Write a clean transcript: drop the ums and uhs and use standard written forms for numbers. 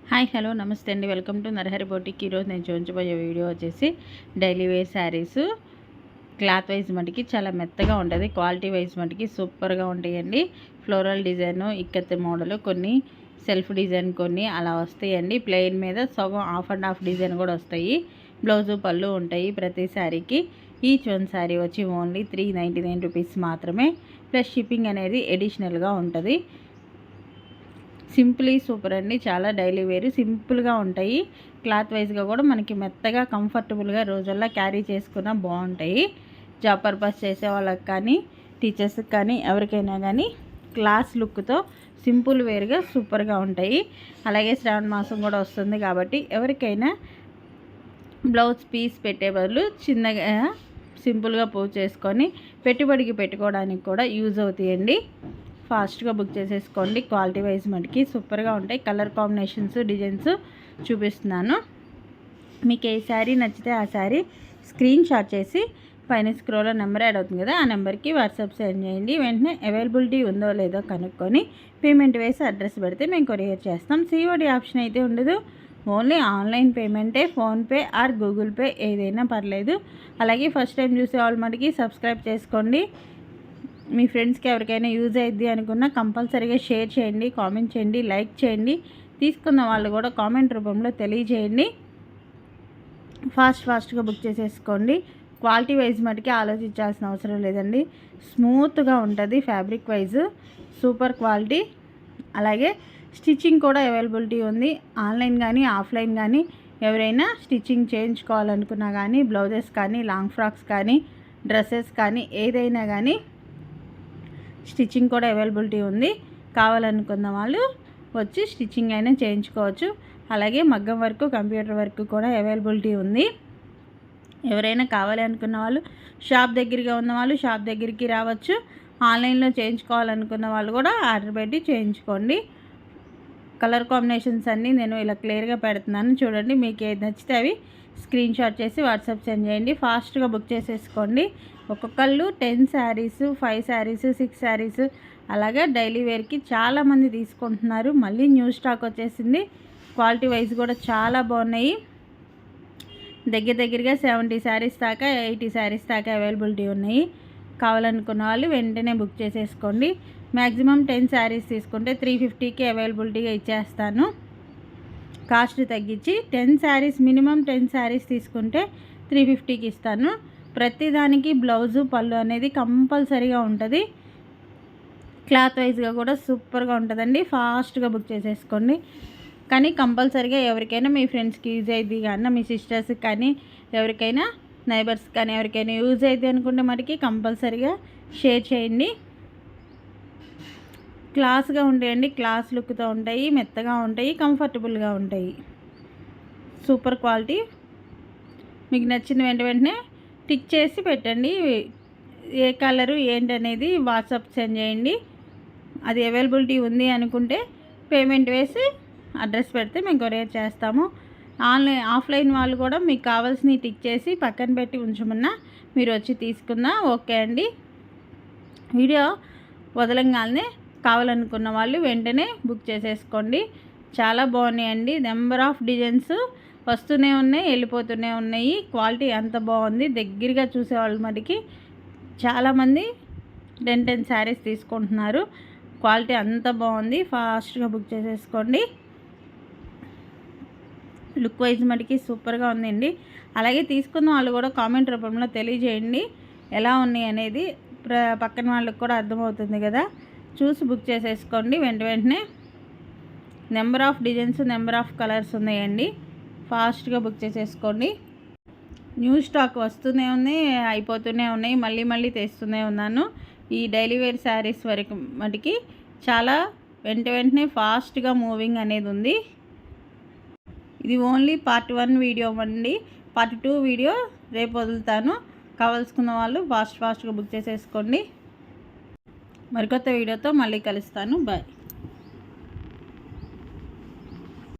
Hi hello నమస్తే అండి. Welcome to Narahari boutique. ఈరోజు నేను చూపించబోయే వీడియో వచ్చేసి daily wear saris. Cloth wise మటుకి చాలా మెత్తగా ఉంటుంది, క్వాలిటీ వైజ్ మటుకి సూపర్గా ఉంటాయండి. ఫ్లోరల్ డిజైను, ఇక్కత్ మోడలు, కొన్ని సెల్ఫ్ డిజైన్ కొన్ని అలా వస్తాయండి. ప్లెయిన్ మీద సగం హాఫ్ అండ్ హాఫ్ డిజైన్ కూడా వస్తాయి. బ్లౌజు పళ్ళు ఉంటాయి ప్రతి శారీకి. ఈచ్ వన్ శారీ వచ్చి ఓన్లీ 399 రూపీస్ మాత్రమే, ప్లస్ షిప్పింగ్ అనేది ఎడిషనల్గా ఉంటుంది. సింపుల్లీ సూపర్ అండి. చాలా డైలీ వేర్ సింపుల్గా ఉంటాయి. క్లాత్ వైజ్గా కూడా మనకి మెత్తగా కంఫర్టబుల్గా రోజుల్లో క్యారీ చేసుకున్న బాగుంటాయి. జాబ్ పర్పస్ చేసే వాళ్ళకి కానీ, టీచర్స్కి కానీ, ఎవరికైనా కానీ క్లాస్ లుక్తో సింపుల్ వేర్గా సూపర్గా ఉంటాయి. అలాగే శ్రావణ మాసం కూడా వస్తుంది కాబట్టి ఎవరికైనా బ్లౌజ్ పీస్ పెట్టే బదులు చిన్నగా సింపుల్గా పూజ చేసుకొని పెట్టుబడికి పెట్టుకోవడానికి కూడా యూజ్ అవుతాయండి. ఫాస్ట్గా బుక్ చేసేసుకోండి. క్వాలిటీ వైజ్ మనకి సూపర్గా ఉంటాయి. కలర్ కాంబినేషన్స్, డిజైన్స్ చూపిస్తున్నాను. మీకు ఏ శారీ నచ్చితే ఆ శారీ స్క్రీన్ షాట్ చేసి పైన స్క్రోల్లో నెంబర్ యాడ్ అవుతుంది కదా, ఆ నెంబర్కి వాట్సాప్ సెండ్ చేయండి. వెంటనే అవైలబిలిటీ ఉందో లేదో కనుక్కొని పేమెంట్ వేసి అడ్రస్ పెడితే మేము కొరియర్ చేస్తాం. సిఓడి ఆప్షన్ అయితే ఉండదు, ఓన్లీ ఆన్లైన్ పేమెంటే. ఫోన్పే ఆర్ గూగుల్ పే ఏదైనా పర్లేదు. అలాగే ఫస్ట్ టైం చూసే వాళ్ళు మనకి సబ్స్క్రైబ్ చేసుకోండి. మీ ఫ్రెండ్స్కి ఎవరికైనా యూజ్ అయ్యిద్ది అనుకున్నా కంపల్సరీగా షేర్ చేయండి, కామెంట్ చేయండి, లైక్ చేయండి. తీసుకున్న వాళ్ళు కూడా కామెంట్ రూపంలో తెలియజేయండి. ఫాస్ట్గా బుక్ చేసేసుకోండి. క్వాలిటీ వైజ్ మటుకి ఆలోచించాల్సిన అవసరం లేదండి. స్మూత్గా ఉంటుంది. Fabric wise super quality. అలాగే స్టిచ్చింగ్ కూడా అవైలబిలిటీ ఉంది. ఆన్లైన్ కానీ ఆఫ్లైన్ కానీ ఎవరైనా స్టిచ్చింగ్ చేయించుకోవాలనుకున్నా కానీ, బ్లౌజెస్ కానీ, లాంగ్ ఫ్రాక్స్ కానీ, డ్రెస్సెస్ కానీ ఏదైనా కానీ స్టిచ్చింగ్ కూడా అవైలబిలిటీ ఉంది. కావాలనుకున్న వాళ్ళు వచ్చి స్టిచ్చింగ్ అయినా చేయించుకోవచ్చు. అలాగే మగ్గం వర్క్, కంప్యూటర్ వర్క్ కూడా అవైలబిలిటీ ఉంది. ఎవరైనా కావాలి అనుకున్న వాళ్ళు షాప్ దగ్గరగా ఉన్న వాళ్ళు షాప్ దగ్గరికి రావచ్చు. ఆన్లైన్లో చేయించుకోవాలనుకున్న వాళ్ళు కూడా ఆర్డర్ పెట్టి చేయించుకోండి. కలర్ కాంబినేషన్స్ అన్నీ నేను ఇలా క్లియర్గా పెడుతున్నాను చూడండి. మీకు ఏది నచ్చితే అవి స్క్రీన్ షాట్ చేసి వాట్సాప్ సెండ్ చేయండి. ఫాస్ట్గా బుక్ చేసేసుకోండి. ఒక్కొక్కళ్ళు 10 శారీస్, 5 శారీస్, 6 శారీస్ అలాగే డైలీ వేర్కి చాలామంది తీసుకుంటున్నారు. మళ్ళీ న్యూ స్టాక్ వచ్చేసింది. క్వాలిటీ వైజ్ కూడా చాలా బాగున్నాయి. దగ్గరగా 70 శారీస్ దాకా, 80 శారీస్ దాకా అవైలబిలిటీ ఉన్నాయి. కావాలనుకున్న వాళ్ళు వెంటనే బుక్ చేసేసుకోండి. మ్యాక్సిమం 10 శారీస్ తీసుకుంటే 350కి అవైలబిలిటీగా ఇచ్చేస్తాను. కాస్ట్ తగ్గించి 10 శారీస్, మినిమం 10 శారీస్ తీసుకుంటే 350కి ఇస్తాను. ప్రతిదానికి బ్లౌజు పళ్ళు అనేది కంపల్సరీగా ఉంటుంది. క్లాత్ వైజ్గా కూడా సూపర్గా ఉంటుందండి. ఫాస్ట్గా బుక్ చేసేసుకోండి. కానీ కంపల్సరీగా ఎవరికైనా మీ ఫ్రెండ్స్కి యూజ్ అయ్యిద్ది కానీ, మీ సిస్టర్స్కి కానీ, ఎవరికైనా నైబర్స్ కానీ ఎవరికైనా యూజ్ అయ్యిద్ది అనుకుంటే మటుకి కంపల్సరీగా షేర్ చేయండి. క్లాస్గా ఉంటాయండి. క్లాస్ లుక్తో ఉంటాయి, మెత్తగా ఉంటాయి, కంఫర్టబుల్గా ఉంటాయి. Super quality. మీకు నచ్చిన వెంటనే టిక్ చేసి పెట్టండి. ఏ కలరు ఏంటనేది వాట్సాప్ సెండ్ చేయండి. అది అవైలబిలిటీ ఉంది అనుకుంటే పేమెంట్ వేసి అడ్రస్ పెడితే మేము కొరియర్ చేస్తాము. ఆఫ్లైన్ వాళ్ళు కూడా మీకు కావాల్సినవి టిక్ చేసి పక్కన పెట్టి ఉంచమన్నా మీరు వచ్చి తీసుకున్నా ఓకే అండి. వీడియో వదలంగానే కావాలనుకున్న వాళ్ళు వెంటనే బుక్ చేసేసుకోండి. చాలా బాగున్నాయండి. నెంబర్ ఆఫ్ డిజైన్స్ వస్తూనే ఉన్నాయి, వెళ్ళిపోతూనే ఉన్నాయి. క్వాలిటీ అంత బాగుంది. దగ్గరగా చూసేవాళ్ళు మటుకి చాలామంది 10 శారీస్ తీసుకుంటున్నారు. క్వాలిటీ అంత బాగుంది. ఫాస్ట్గా బుక్ చేసేసుకోండి. లుక్ వైజ్ మటుకి సూపర్గా ఉందండి. అలాగే తీసుకున్న వాళ్ళు కూడా కామెంట్ రూపంలో తెలియజేయండి ఎలా ఉన్నాయి అనేది. పక్కన వాళ్ళకి కూడా అర్థమవుతుంది కదా. చూసి బుక్ చేసేసుకోండి. వెంటనే number of designs, number of colours ఉన్నాయండి. ఫాస్ట్గా బుక్ చేసేసుకోండి. న్యూ స్టాక్ వస్తూనే ఉన్నాయి, అయిపోతూనే ఉన్నాయి. మళ్ళీ తెస్తూనే ఉన్నాను. ఈ డైలీ వేర్ శారీస్ వరకు మటుకి చాలా వెంటనే ఫాస్ట్గా మూవింగ్ అనేది ఉంది. ఇది ఓన్లీ పార్ట్ 1 వీడియో అండి. పార్ట్ 2 వీడియో రేపు వదులుతాను. కావాల్సుకున్న వాళ్ళు ఫాస్ట్గా బుక్ చేసేసుకోండి. మరికొత్త వీడియోతో మళ్ళీ కలుస్తాను. బాయ్.